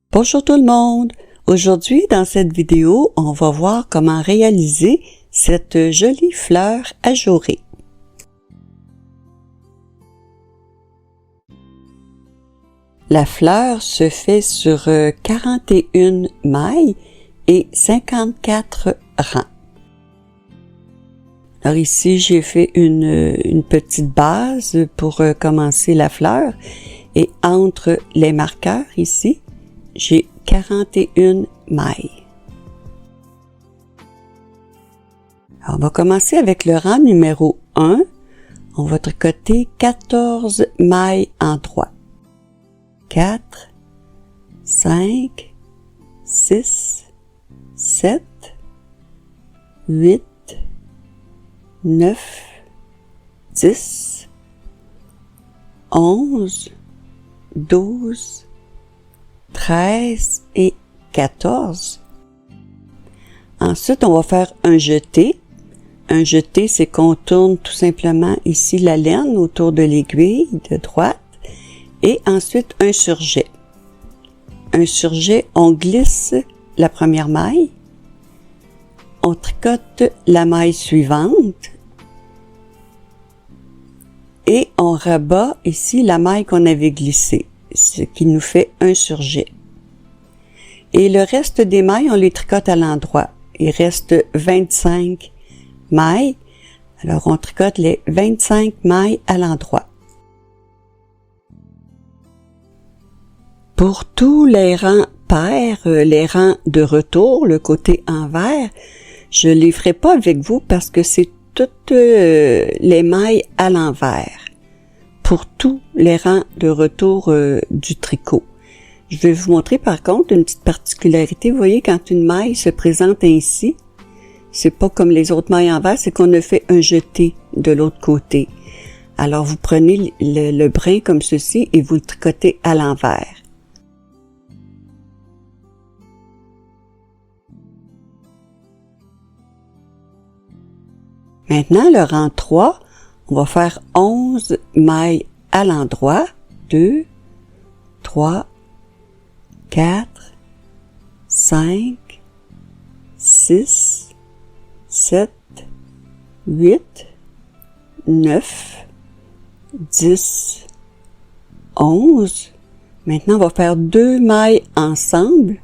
Bonjour tout le monde! Aujourd'hui, dans cette vidéo, on va voir comment réaliser cette jolie fleur ajourée. La fleur se fait sur 41 mailles et 54 rangs. Alors ici, j'ai fait une petite base pour commencer la fleur et entre les marqueurs ici, j'ai 41 mailles. Alors, on va commencer avec le rang numéro 1. On va tricoter 14 mailles en droit. 4, 5, 6, 7, 8, 9, 10, 11, 12, 13 et 14. Ensuite, on va faire un jeté. Un jeté, c'est qu'on tourne tout simplement ici la laine autour de l'aiguille de droite et ensuite un surjet. Un surjet, on glisse la première maille, on tricote la maille suivante et on rabat ici la maille qu'on avait glissée, ce qui nous fait un surjet. Et le reste des mailles, on les tricote à l'endroit. Il reste 25 mailles. Alors, on tricote les 25 mailles à l'endroit. Pour tous les rangs pairs, les rangs de retour, le côté envers, je les ferai pas avec vous parce que c'est toutes les mailles à l'envers. Pour tous les rangs de retour du tricot. Je vais vous montrer par contre une petite particularité. Vous voyez, quand une maille se présente ainsi, c'est pas comme les autres mailles envers, c'est qu'on a fait un jeté de l'autre côté. Alors, vous prenez le brin comme ceci et vous le tricotez à l'envers. Maintenant, le rang 3, on va faire 11 mailles à l'endroit. 2, 3, 4, 5, 6, 7, 8, 9, 10, 11. Maintenant, on va faire 2 mailles ensemble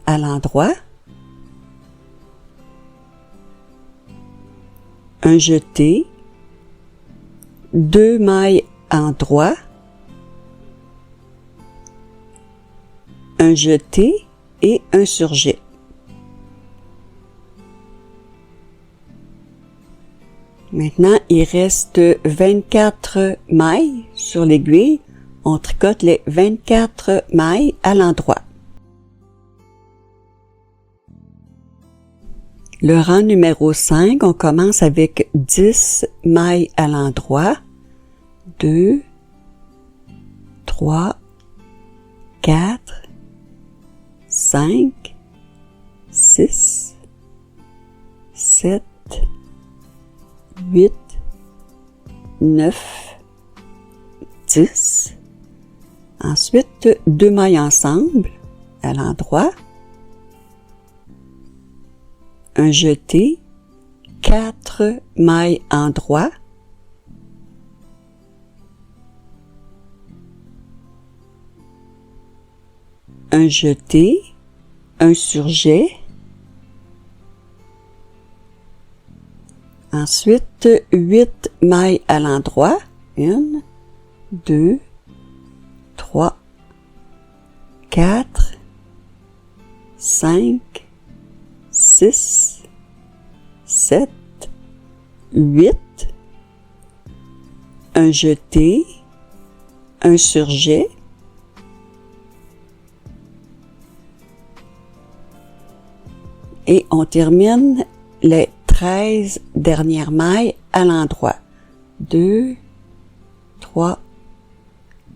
à l'endroit. Un jeté. 2 mailles en droit. Un jeté et un surjet. Maintenant, il reste 24 mailles sur l'aiguille. On tricote les 24 mailles à l'endroit. Le rang numéro 5, on commence avec 10 mailles à l'endroit. 2, 3, 4, 5, 6, 7, 8, 9, 10. Ensuite, 2 mailles ensemble à l'endroit. Un jeté, 4 mailles en droit. Un jeté, un surjet. Ensuite, 8 mailles à l'endroit. 1, 2, 3, 4, 5, 6, 7, 8. Un jeté, un surjet. Et on termine les 13 dernières mailles à l'endroit. 2, 3,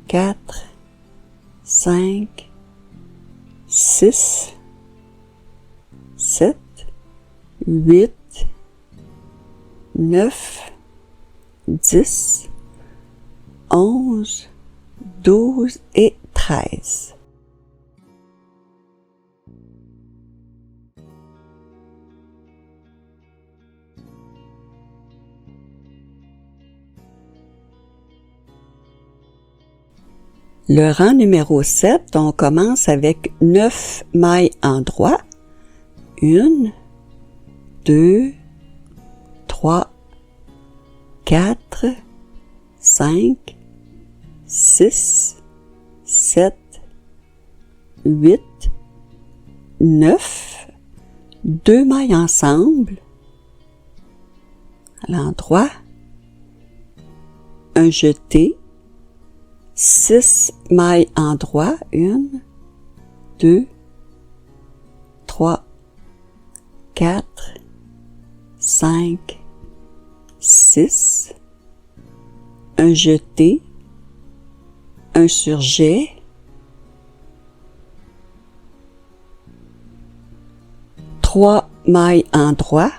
4, 5, 6, 7, 8, 9, 10, 11, 12 et 13. Le rang numéro 7, on commence avec 9 mailles endroits. 1, 2, 3, 4, 5, 6, 7, 8, 9, 2 mailles ensemble, à l'endroit, un jeté, 6 mailles endroits, 1, 2, 3, 4, 5, 6, un jeté, un surjet, trois mailles endroits,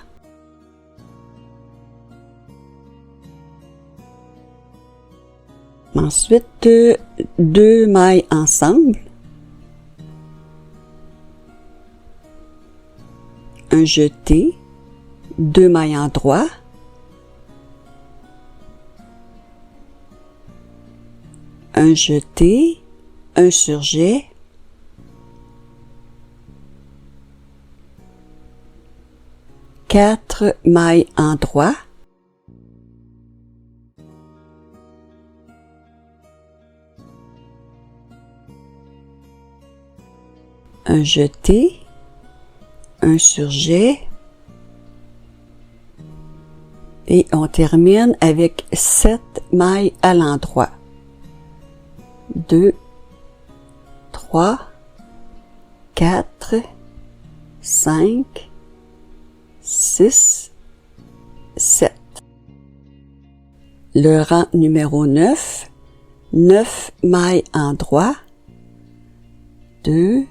ensuite 2 mailles ensemble, un jeté, 2 mailles endroits, un jeté, un surjet, quatre mailles endroits, un jeté, un surjet, et on termine avec 7 mailles à l'endroit. 2, 3, 4, 5, 6, 7. Le rang numéro 9, 9 mailles endroits. 2,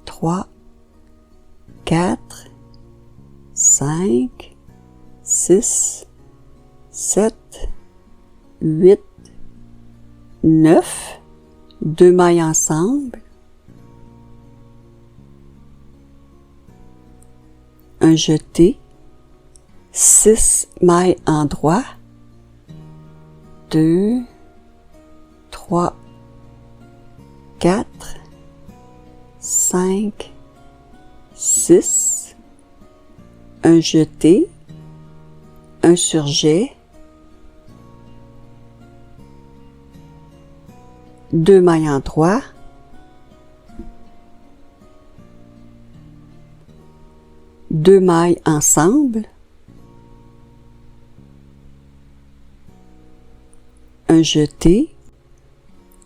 3, 4, 5, 6, 7, 8, 9, 2 mailles ensemble, un jeté, 6 mailles endroits, 2, 3, 4, 5, 6, un jeté, un surjet, 2 mailles endroits, deux mailles ensemble, un jeté,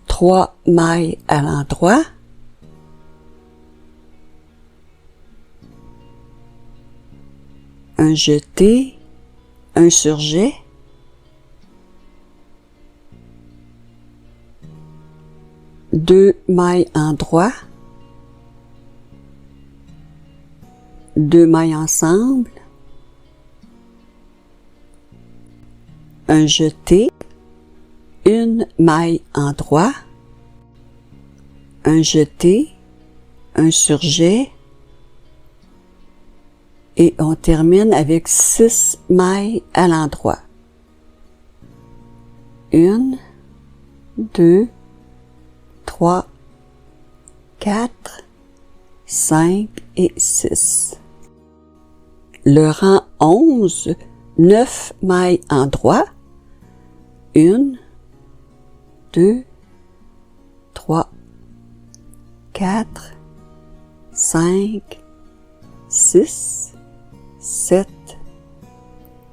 3 mailles à l'endroit, un jeté, un surjet, deux mailles endroits, deux mailles ensemble, un jeté, une maille endroit, un jeté, un surjet, et on termine avec 6 mailles à l'endroit. 1, 2, 3, 4, 5 et 6. Le rang 11, 9 mailles endroits. 1, 2, 3, 4, 5, 6, 7,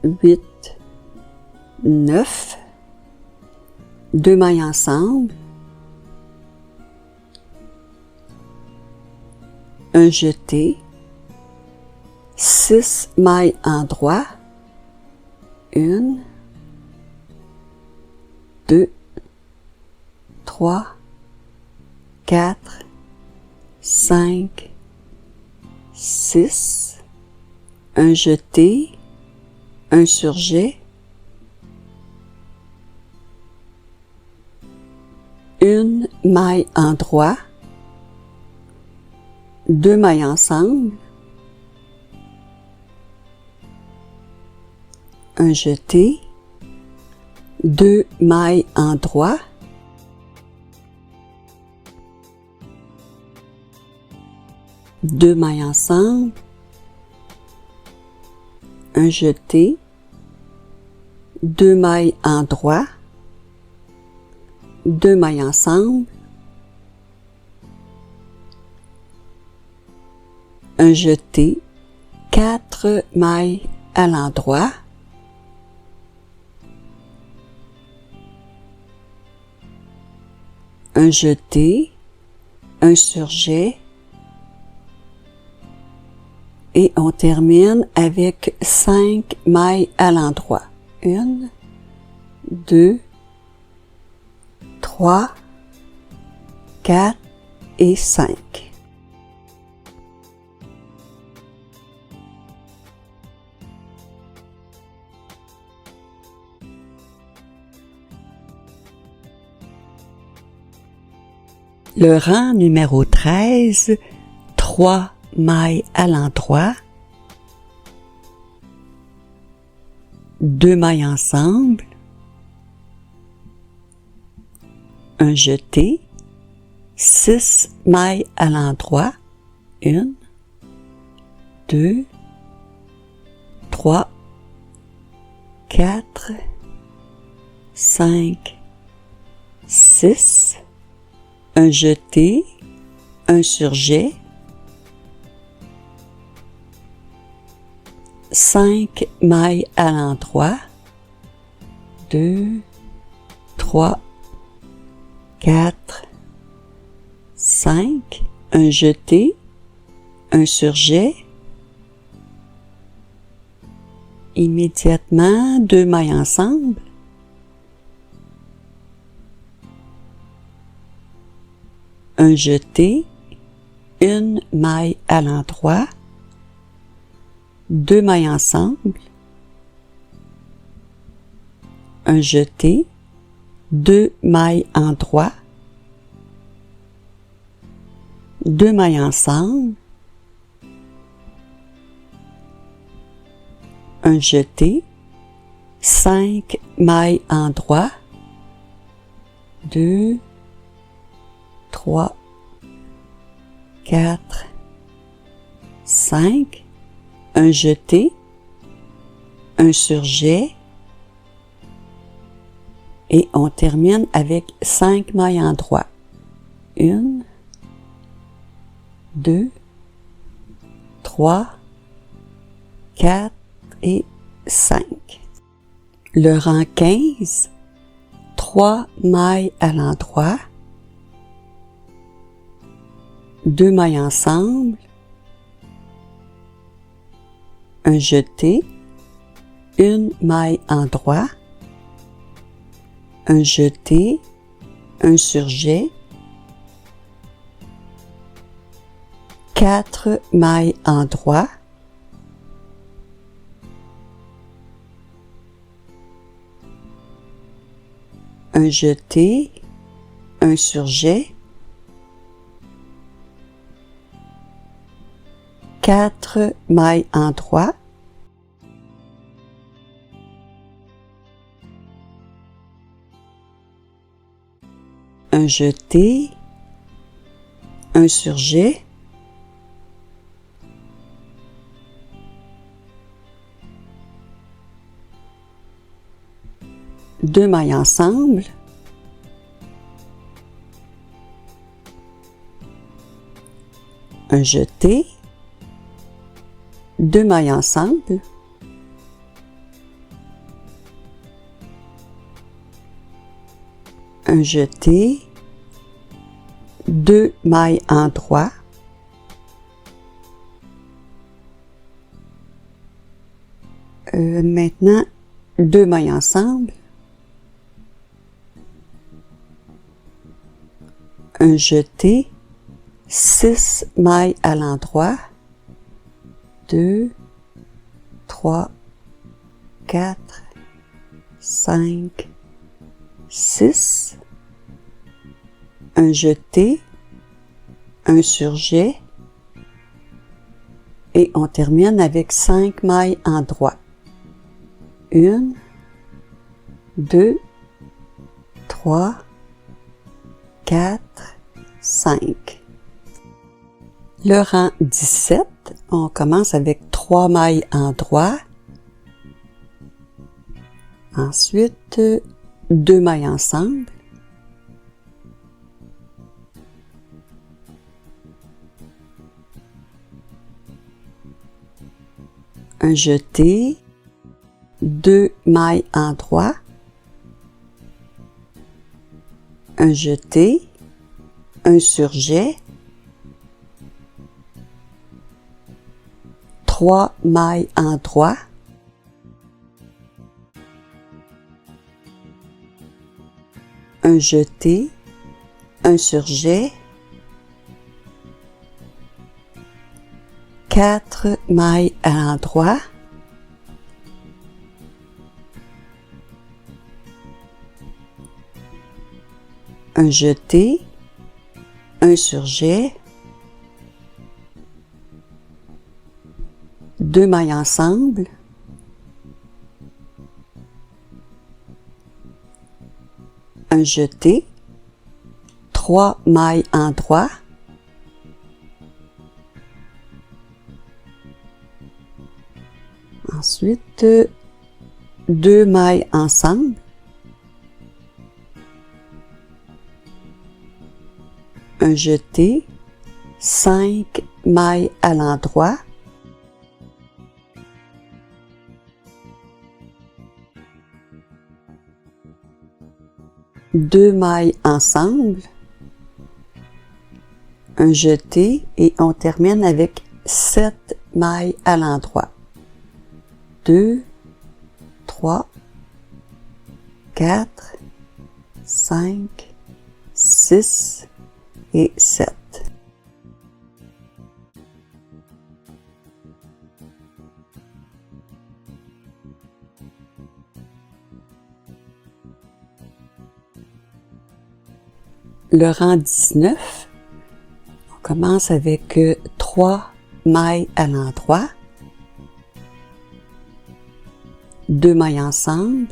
8, 9, 2 mailles ensemble, un jeté, 6 mailles endroits, 1, 2, 3, 4, 5, 6, un jeté, un surjet, une maille endroit, deux mailles ensemble, un jeté, deux mailles endroit, 2 mailles ensemble, un jeté, 2 mailles en droit, 2 mailles ensemble, un jeté, 4 mailles à l'endroit, un jeté, un surjet, et on termine avec 5 mailles à l'endroit. 1, 2, 3, 4 et 5. Le rang numéro 13, 3 mailles à l'endroit, 2 mailles ensemble, un jeté, 6 mailles à l'endroit, 1, 2, 3, 4, 5, 6, un jeté, un surjet, 5 mailles à l'endroit, 2, 3, 4, 5, un jeté, un surjet, immédiatement 2 mailles ensemble, un jeté, 1 maille à l'endroit, 2 mailles ensemble, un jeté, 2 mailles en droit, 2 mailles ensemble, un jeté, 5 mailles en droit, 2, 3, 4, 5, un jeté, un surjet, et on termine avec 5 mailles en droit. 1, 2, 3, 4 et 5. Le rang 15, 3 mailles à l'endroit, 2 mailles ensemble, un jeté, 1 maille en droit, un jeté, un surjet, 4 mailles en droit, un jeté, un surjet, 4 mailles en droit, un jeté, un surjet, 2 mailles ensemble, un jeté, 2 mailles ensemble, un jeté, 2 mailles en droit, maintenant 2 mailles ensemble, un jeté, 6 mailles à l'endroit, 2, 3, 4, 5, 6, un jeté, un surjet, et on termine avec 5 mailles en droit. 1, 2, 3, 4, 5. Le rang 17, on commence avec 3 mailles en droit. Ensuite, 2 mailles ensemble. Un jeté, 2 mailles en droit. Un jeté, un surjet, 3 mailles en droit, un jeté, un surjet, 4 mailles à l'endroit, un jeté, un surjet, 2 mailles ensemble, un jeté, 3 mailles en droit, ensuite 2 mailles ensemble, un jeté, 5 mailles à l'endroit, deux mailles ensemble, un jeté et on termine avec 7 mailles à l'endroit. 2, 3, 4, 5, 6 et 7. Le rang 19, on commence avec 3 mailles à l'endroit, 2 mailles ensemble,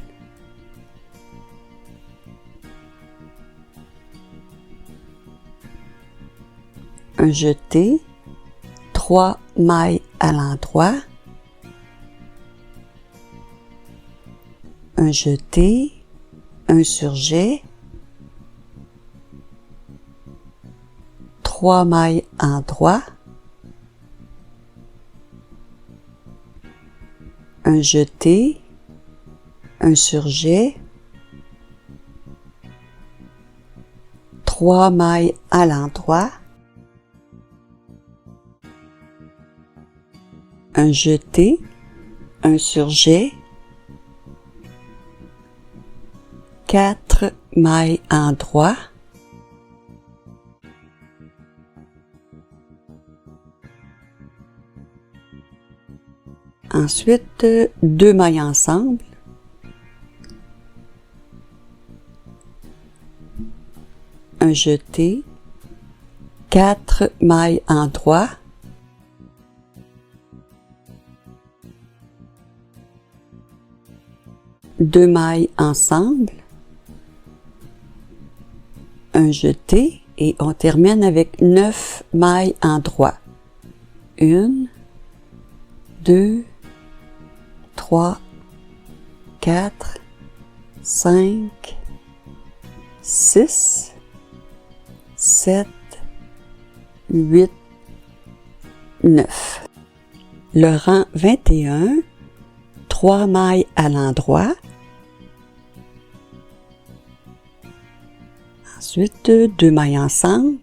un jeté, 3 mailles à l'endroit, un jeté, un surjet, 3 mailles en droit, un jeté, un surjet, 3 mailles à l'endroit, un jeté, un surjet, 4 mailles en droit, ensuite 2 mailles ensemble, un jeté, 4 mailles en droit, deux mailles ensemble, un jeté et on termine avec 9 mailles en droit. 1, 2, 3, 4, 5, 6, 7, 8, 9. Le rang 21, 3 mailles à l'endroit. Ensuite, 2 mailles ensemble,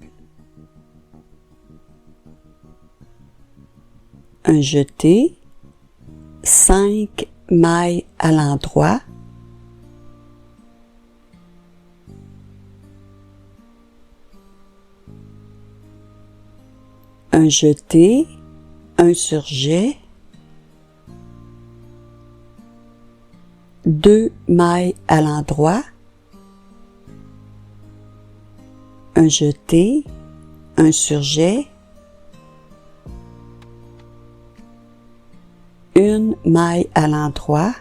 un jeté, 5 mailles à l'endroit, un jeté, un surjet, 2 mailles à l'endroit, un jeté, un surjet, 1 maille à l'endroit.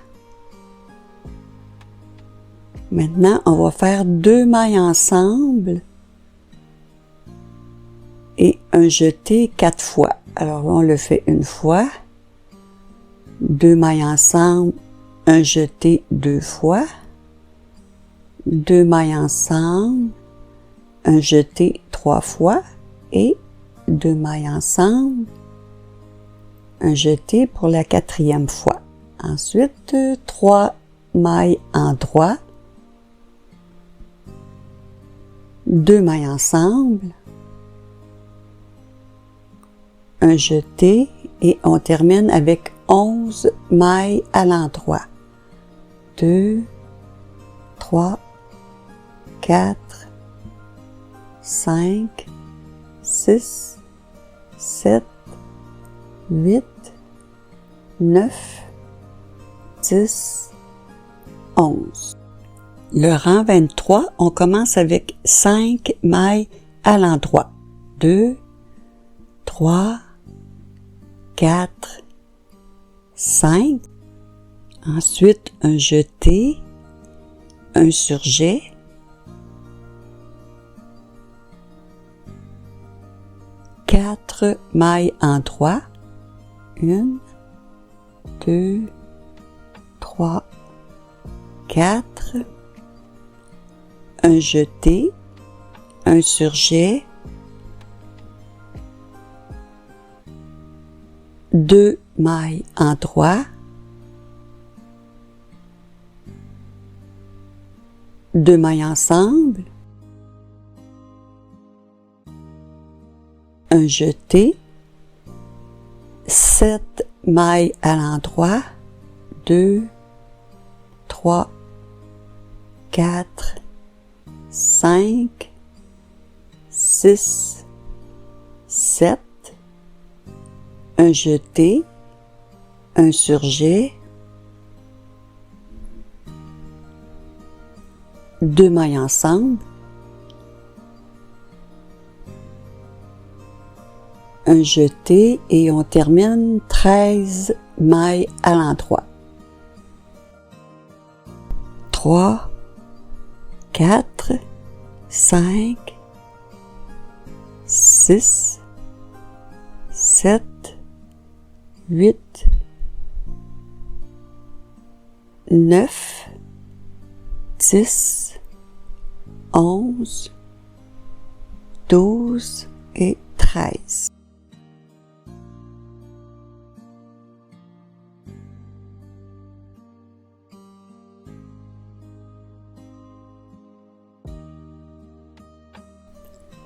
Maintenant, on va faire 2 mailles ensemble et un jeté 4 fois. Alors là, on le fait une fois. 2 mailles ensemble, un jeté 2 fois. 2 mailles ensemble, un jeté 3 fois et 2 mailles ensemble, un jeté pour la 4e fois. Ensuite, 3 mailles en droit, 2 mailles ensemble, un jeté et on termine avec 11 mailles à l'endroit. 2, 3, 4, 5, 6, 7, 8, 9, 10, 11. Le rang 23, on commence avec 5 mailles à l'endroit. 2, 3, 4, 5. Ensuite, un jeté, un surjet, quatre mailles en droit, 1, 2, 3, 4, un jeté, un surjet, 2 mailles en droit, 2 mailles ensemble, un jeté, 7 mailles à l'endroit, 2, 3, 4, 5, 6, 7, un jeté, un surjet, 2 mailles ensemble, un jeté et on termine 13 mailles à l'endroit. 3, 4, 5, 6, 7, 8, 9, 10, 11, 12 et 13.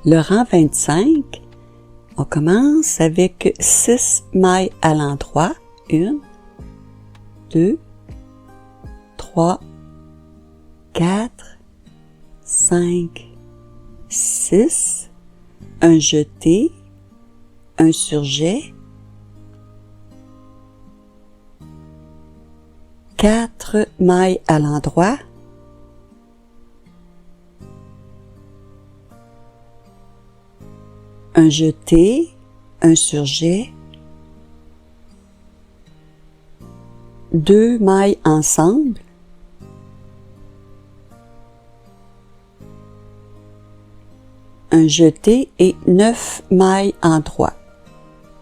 Le rang 25, on commence avec 6 mailles à l'endroit. 1, 2, 3, 4, 5, 6, un jeté, un surjet, 4 mailles à l'endroit, un jeté, un surjet, 2 mailles ensemble, un jeté et 9 mailles en droit.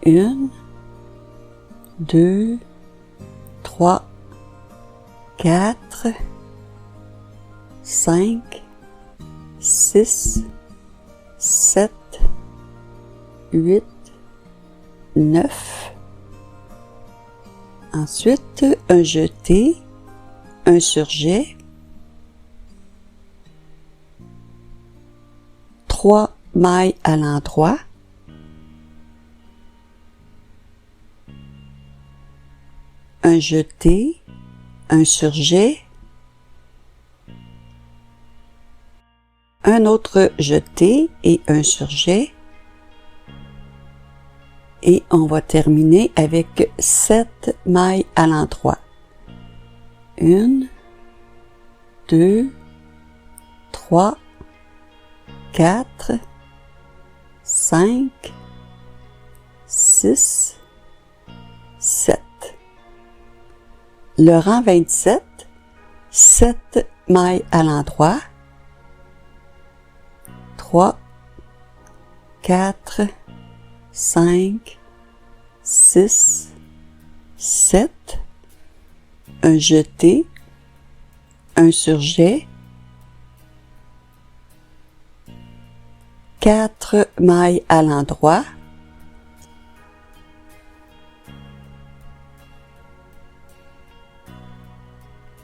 1, 2, 3, 4, 5, 6, 7, 8, 9. Ensuite, un jeté, un surjet, 3 mailles à l'endroit, un jeté, un surjet, un autre jeté et un surjet, et on va terminer avec 7 mailles à l'endroit. 1, 2, 3, 4, 5, 6, 7. Le rang 27, 7 mailles à l'endroit, 3, 4, 5, 6, 7, un jeté, un surjet, 4 mailles à l'endroit,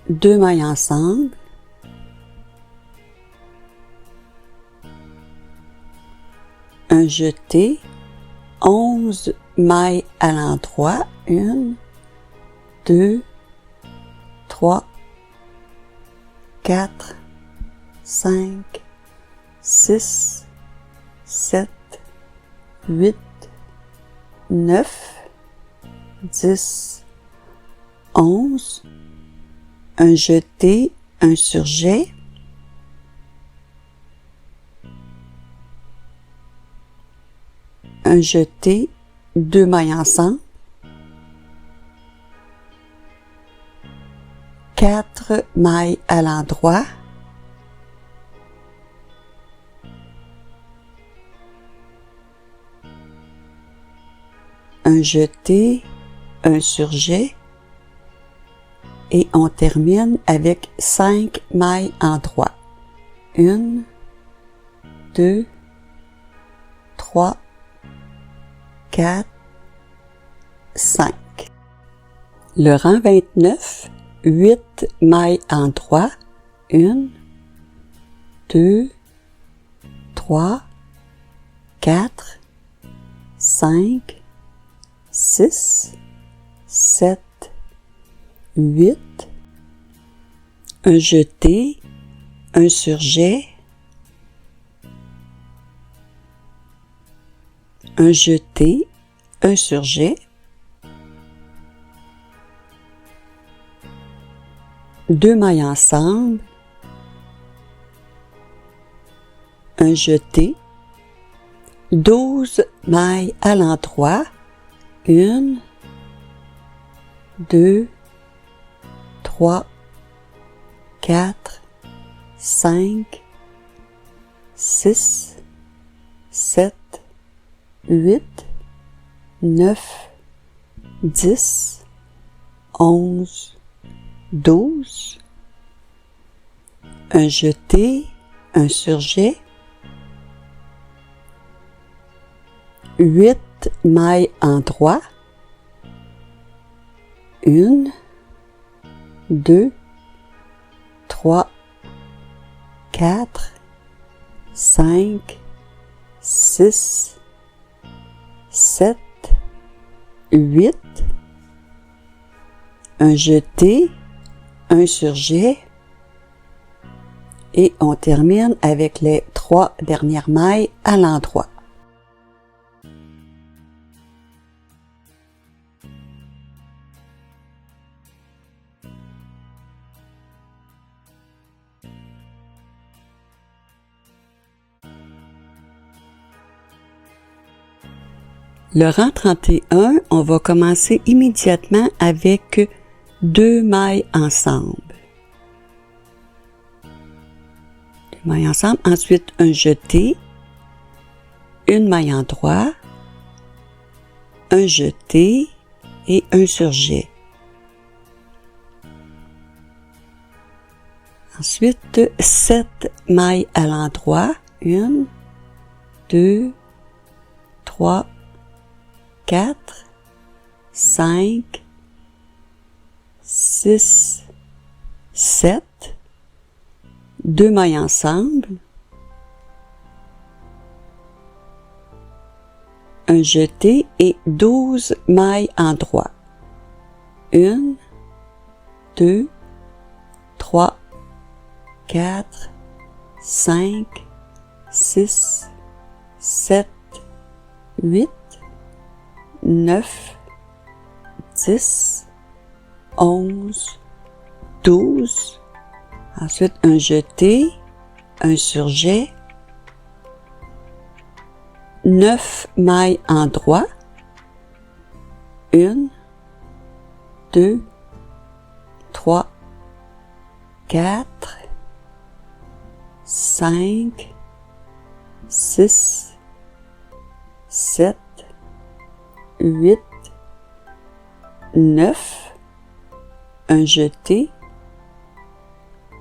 deux mailles ensemble, un jeté, 11 mailles à l'endroit, 1, 2, 3, 4, 5, 6, 7, 8, 9, 10, 11, un jeté, un surjet, un jeté, deux mailles ensemble, 4 mailles à l'endroit, un jeté, un surjet, et on termine avec 5 mailles en droit. 1, 2, 3, 4, 5. Le rang 29, 8 mailles en droit. 1, 2, 3, 4, 5, 6, 7, 8, un jeté, un surjet, un jeté, un surjet, deux mailles ensemble, un jeté, 12 mailles à l'endroit, 1, 2, 3, 4, 5, 6, 7, 8, 9, 10, 11, 12, un jeté, un surjet, 8 mailles en droit, 1, 2, 3, 4, 5, 6, 7, 8, un jeté, un surjet, et on termine avec les 3 dernières mailles à l'endroit. Le rang 31, on va commencer immédiatement avec 2 mailles ensemble. 2 mailles ensemble, ensuite un jeté, une maille en droit, un jeté et un surjet. Ensuite, 7 mailles à l'endroit, 1, 2, 3, 4, 5, 6, 7, 2 mailles ensemble, un jeté et 12 mailles en droit. 1, 2, 3, 4, 5, 6, 7, 8, 9, 10, 11, 12, ensuite un jeté, un surjet, 9 mailles en droit, 1, 2, 3, 4, 5, 6, 7, 8, 9, un jeté,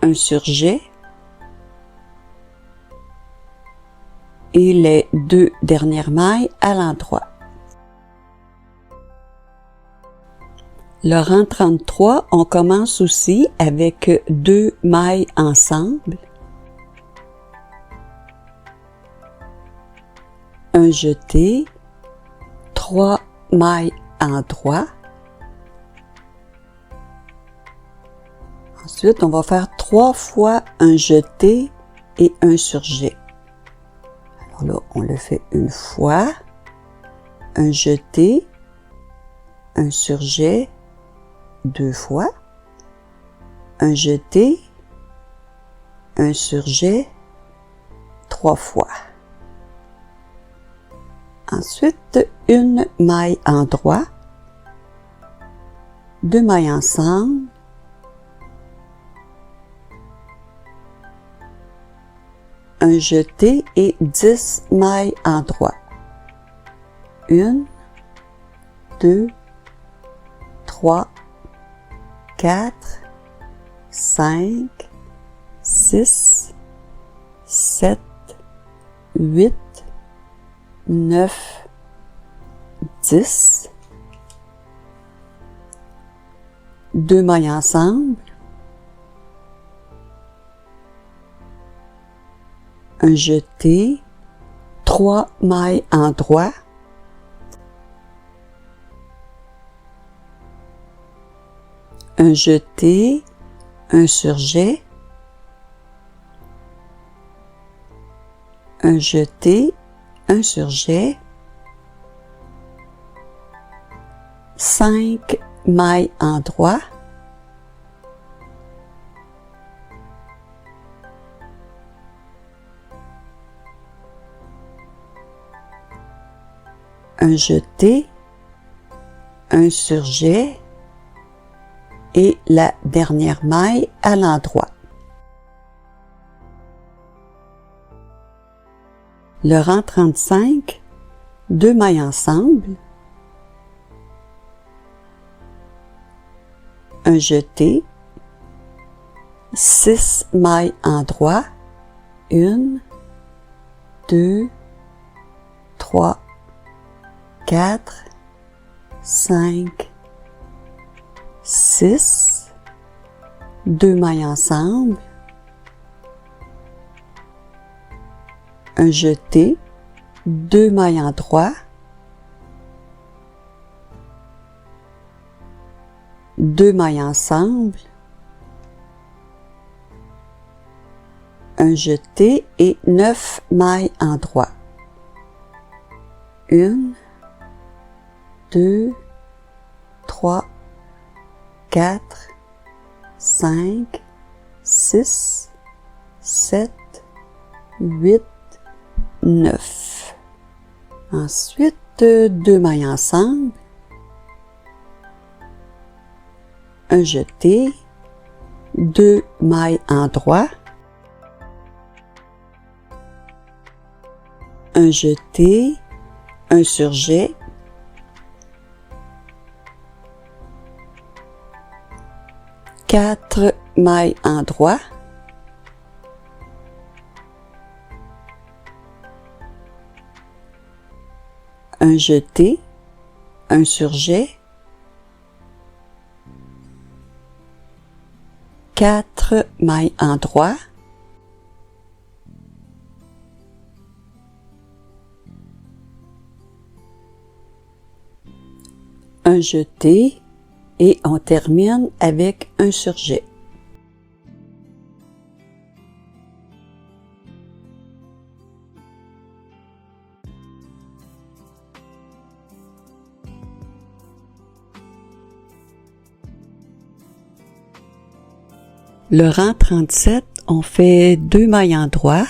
un surjet et les 2 dernières mailles à l'endroit. Le rang 33, on commence aussi avec 2 mailles ensemble, un jeté, 3 mailles endroit. Ensuite, on va faire 3 fois un jeté et un surjet. Alors là, on le fait une fois, un jeté, un surjet, 2 fois, un jeté, un surjet, 3 fois. Ensuite, une maille endroit, 2 mailles ensemble, un jeté et 10 mailles endroit. 1, 2, 3, 4, 5, 6, 7, 8, 9, 10. 2 mailles ensemble, un jeté, 3 mailles endroit, un jeté, un surjet, un jeté, un surjet, 5 mailles endroit, un jeté, un surjet et la dernière maille à l'endroit. Le rang 35, 2 mailles ensemble, un jeté, 6 mailles endroit, 1, 2, 3, 4, 5, 6, 2 mailles ensemble, un jeté, 2 mailles endroit, 2 mailles ensemble, un jeté et 9 mailles endroit. 1, 2, 3, 4, 5, 6, 7, 8, 9. Ensuite, 2 mailles ensemble, un jeté, 2 mailles endroit, un jeté, un surjet, quatre mailles endroit, un jeté, un surjet, 4 mailles endroit, un jeté et on termine avec un surjet. Le rang 37, on fait 2 mailles endroit,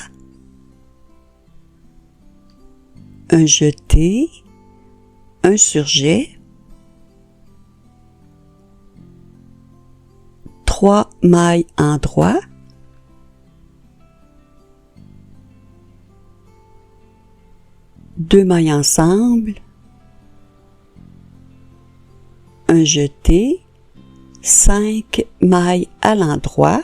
un jeté, un surjet, 3 mailles endroit, deux mailles ensemble, un jeté, 5 mailles à l'endroit,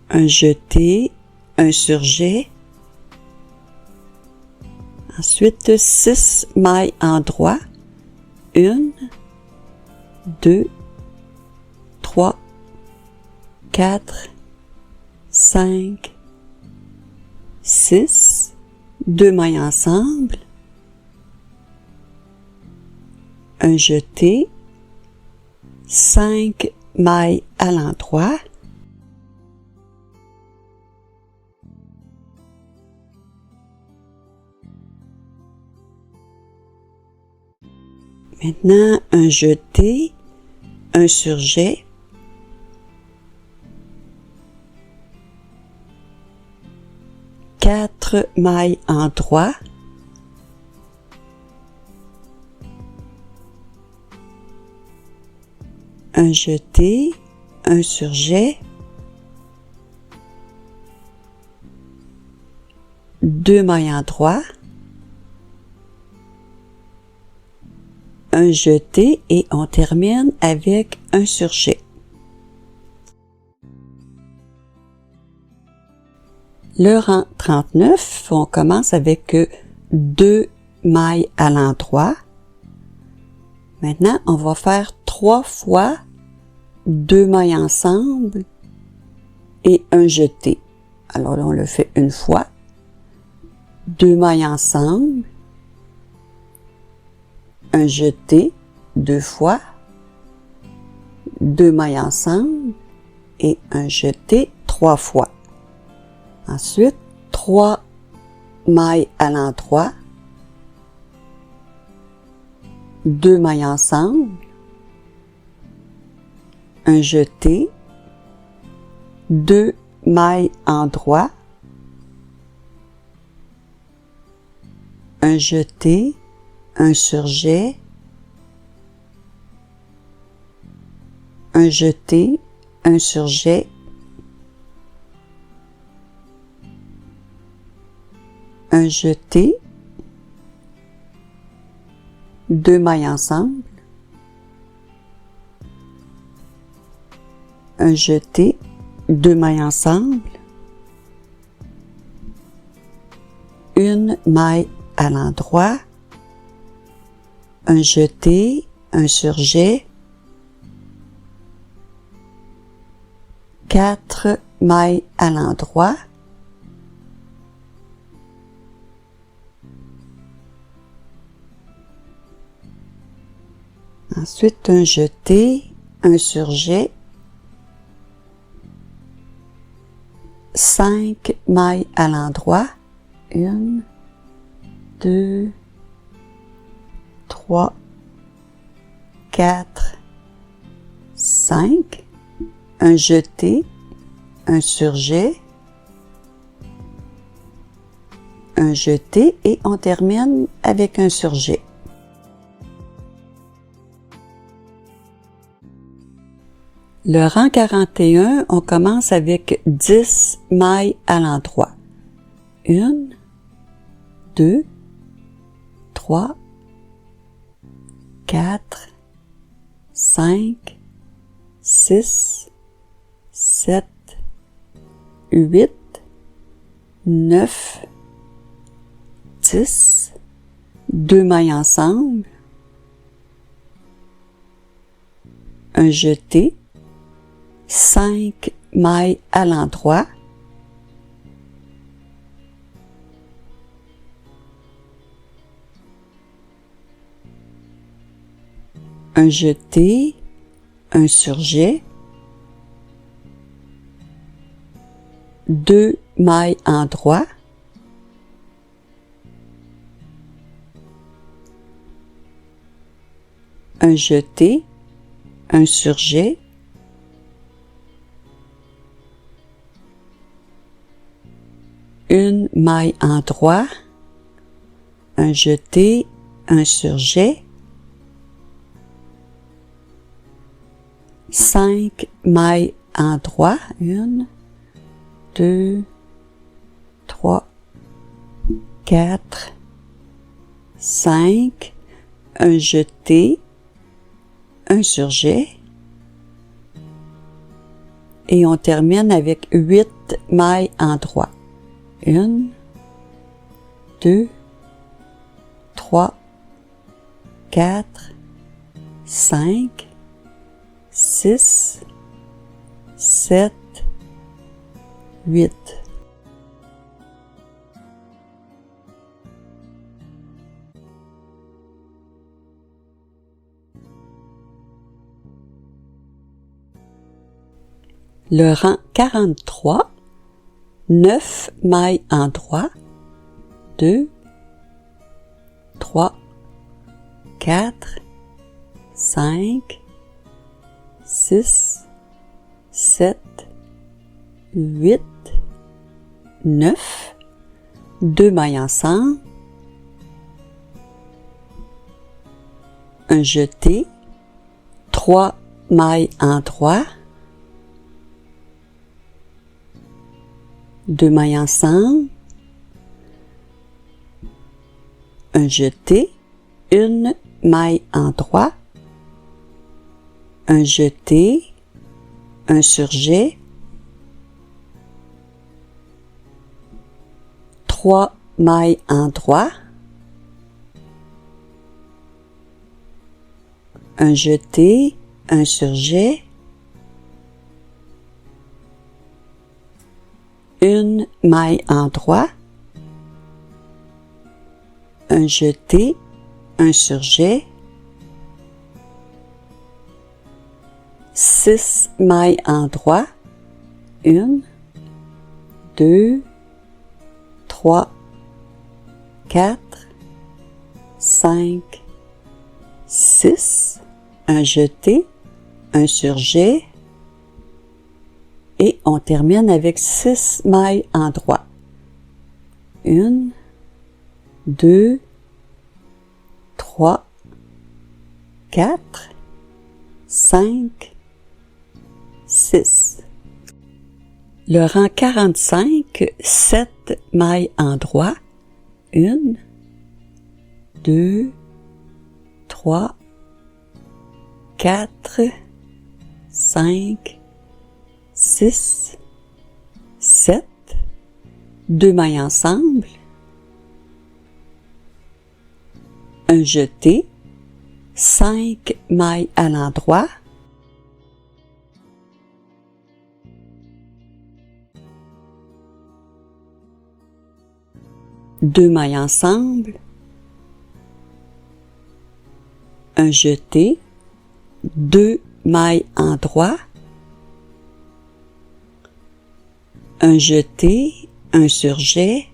un jeté, un surjet, ensuite 6 mailles en droit, 1, 2, 3, 4, 5, 6, 2 mailles ensemble, un jeté, 5 mailles à l'endroit, maintenant un jeté, un surjet, quatre mailles en droit, un jeté, un surjet, 2 mailles en droit, un jeté et on termine avec un surjet. Le rang 39, on commence avec 2 mailles à l'endroit. Maintenant, on va faire 3 fois 2 mailles ensemble et un jeté. Alors là, on le fait une fois. 2 mailles ensemble, un jeté 2 fois, 2 mailles ensemble et un jeté 3 fois. Ensuite, 3 mailles à l'endroit, 2 mailles ensemble, un jeté, 2 mailles en droit, un jeté, un surjet, un jeté, un surjet, un jeté, 2 mailles ensemble, un jeté, 2 mailles ensemble, une maille à l'endroit, un jeté, un surjet, 4 mailles à l'endroit, ensuite un jeté, un surjet, 5 mailles à l'endroit, 1, 2, 3, 4, 5, un jeté, un surjet, un jeté et on termine avec un surjet. Le rang 41, on commence avec 10 mailles à l'endroit. 1, 2, 3, 4, 5, 6, 7, 8, 9, 10, 2 mailles ensemble, un jeté, 5 mailles à l'endroit, un jeté, un surjet, 2 mailles en droit, un jeté, un surjet, une maille en droit, un jeté, un surjet, 5 mailles en droit, 1, 2, 3, 4, 5, un jeté, un surjet, et on termine avec 8 mailles en droit. 1, 2, 3, 4, 5, 6, 7, 8. Le rang 43, 9 mailles en droit, 2, 3, 4, 5, 6, 7, 8, 9, 2 mailles ensemble, un jeté, 3 mailles en droit, 2 mailles ensemble, un jeté, 1 maille en droit, un jeté, un surjet, 3 mailles en droit, un jeté, un surjet, 1 maille en droit, un jeté, un surjet, 6 mailles en droit, 1, 2, 3, 4, 5, 6, un jeté, un surjet, et on termine avec 6 mailles en droit. 1, 2, 3, 4, 5, 6. Le rang 45, 7 mailles en droit. 1, 2, 3, 4, 5, 6, 7, 2 mailles ensemble, un jeté, 5 mailles à l'endroit, deux mailles ensemble, un jeté, 2 mailles en droit, un jeté, un surjet,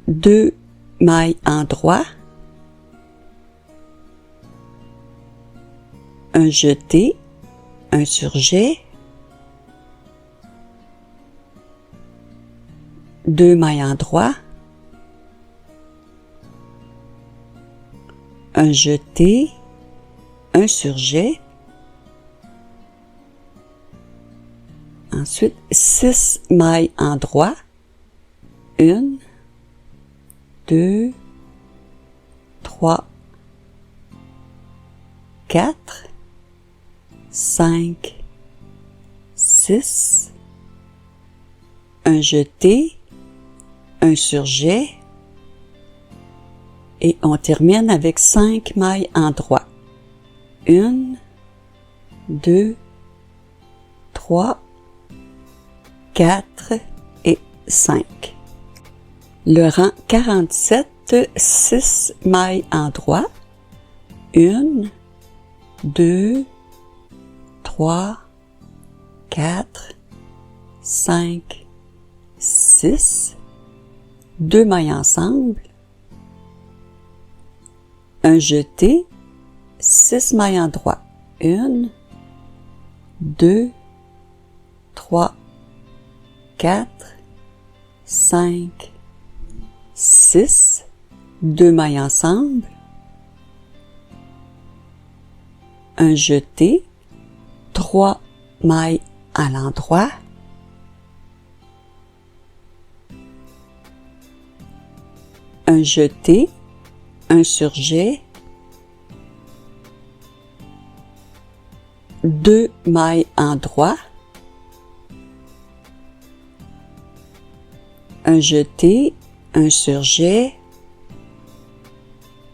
deux mailles en droit, un jeté, un surjet, 2 mailles en droit, un jeté, un surjet, ensuite 6 mailles en droit, 1, 2, 3, 4, 5, 6, un jeté, un surjet, et on termine avec 5 mailles en droit. 1, 2, 3, 4 et 5. Le rang 47, 6 mailles en droit. 1, 2, 3, 4, 5, 6, 2 mailles ensemble, un jeté, 6 mailles en droit. 1, 2, 3, 4, 5, 6, 2 mailles ensemble, un jeté, 3 mailles à l'endroit, un jeté, un surjet, 2 mailles en droit, un jeté, un surjet,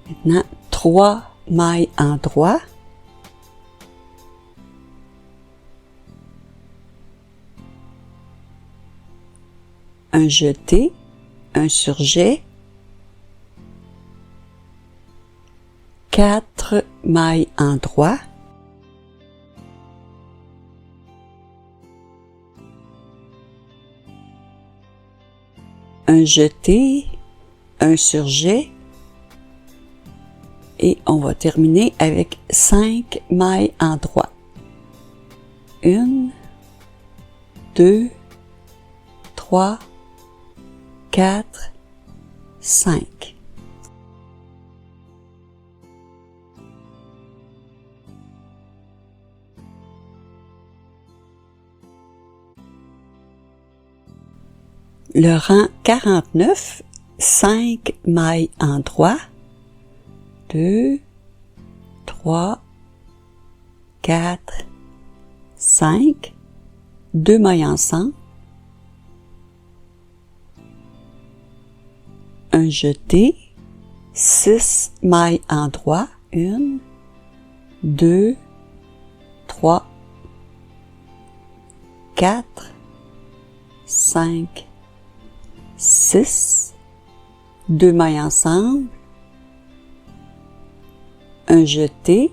maintenant 3 mailles en droit, un jeté, un surjet, 4 mailles en droit, un jeté, un surjet, et on va terminer avec 5 mailles en droit. 1, 2, 3, 4, 5. Le rang 49, 5 mailles en droit, 2, 3, 4, 5, 2 mailles ensemble, un jeté, 6 mailles en droit, 1, 2, 3, 4, 5, 6, 2 mailles ensemble, un jeté,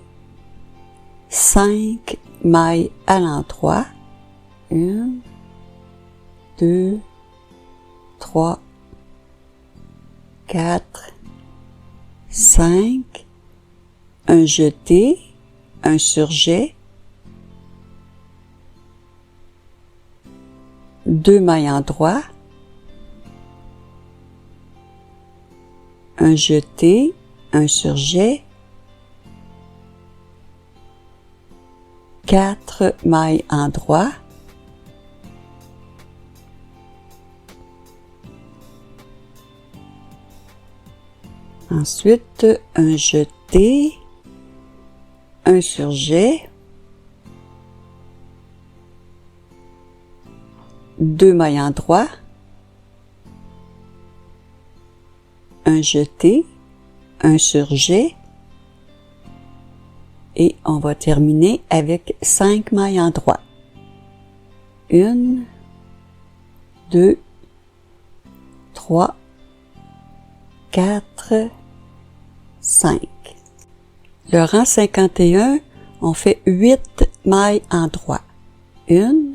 5 mailles à l'endroit, 1, 2, 3, 4, 5, un jeté, un surjet, 2 mailles en droit, un jeté, un surjet, 4 mailles en droit, ensuite un jeté, un surjet, 2 mailles en droit, un jeté, un surjet, et on va terminer avec 5 mailles en droit. 1, 2, 3, 4, 5. Le rang 51, on fait 8 mailles en droit. 1,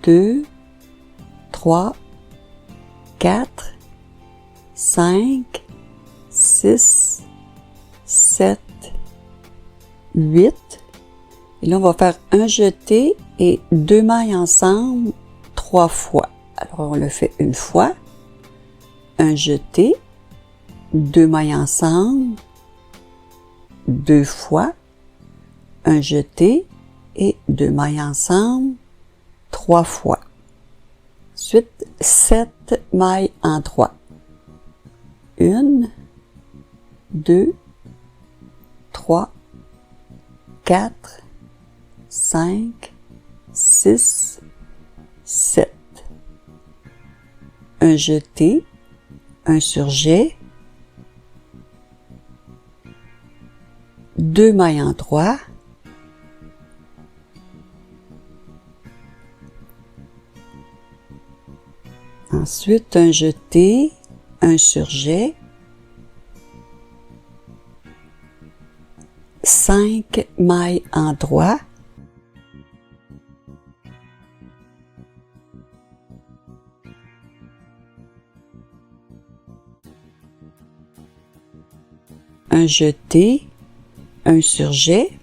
2, 3, 4, 5, 6, 7, 8. Et là, on va faire un jeté et 2 mailles ensemble 3 fois. Alors, on le fait une fois. Un jeté, 2 mailles ensemble, 2 fois. Un jeté et 2 mailles ensemble 3 fois. Ensuite, 7 mailles en droit. 1, 2, 3, 4, 5, 6, 7. Un jeté, un surjet, 2 mailles en droit, ensuite un jeté, un surjet, 5 mailles en droit, un jeté, un surjet,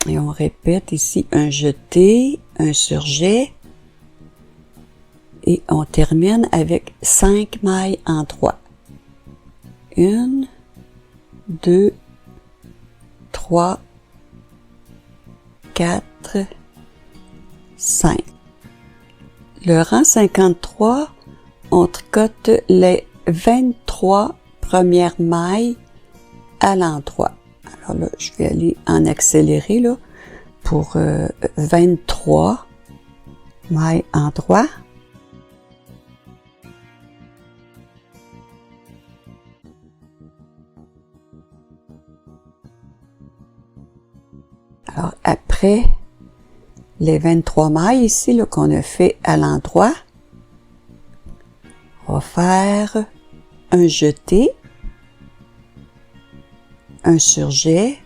et on répète ici un jeté, un surjet, et on termine avec 5 mailles en droit. 1, 2, 3, 4, 5. Le rang 53, on tricote les 23 premières mailles à l'endroit. Alors là, je vais aller en accéléré là pour 23 mailles endroit. Alors après les 23 mailles ici là qu'on a fait à l'endroit, on va faire un jeté, un surjet,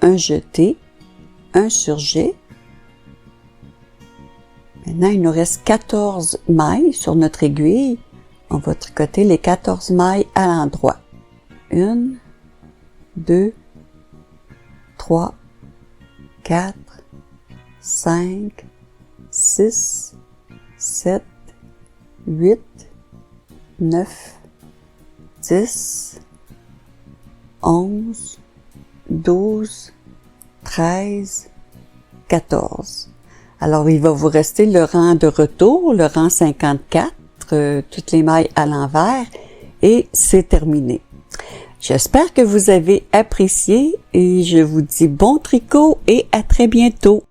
un jeté, un surjet. Maintenant, il nous reste 14 mailles sur notre aiguille. On va tricoter les 14 mailles à l'endroit. 1, 2, 3, 4, 5, 6, 7, 8, 9, 10, 11, 12, 13, 14. Alors, il va vous rester le rang de retour, le rang 54, toutes les mailles à l'envers, et c'est terminé. J'espère que vous avez apprécié et je vous dis bon tricot et à très bientôt.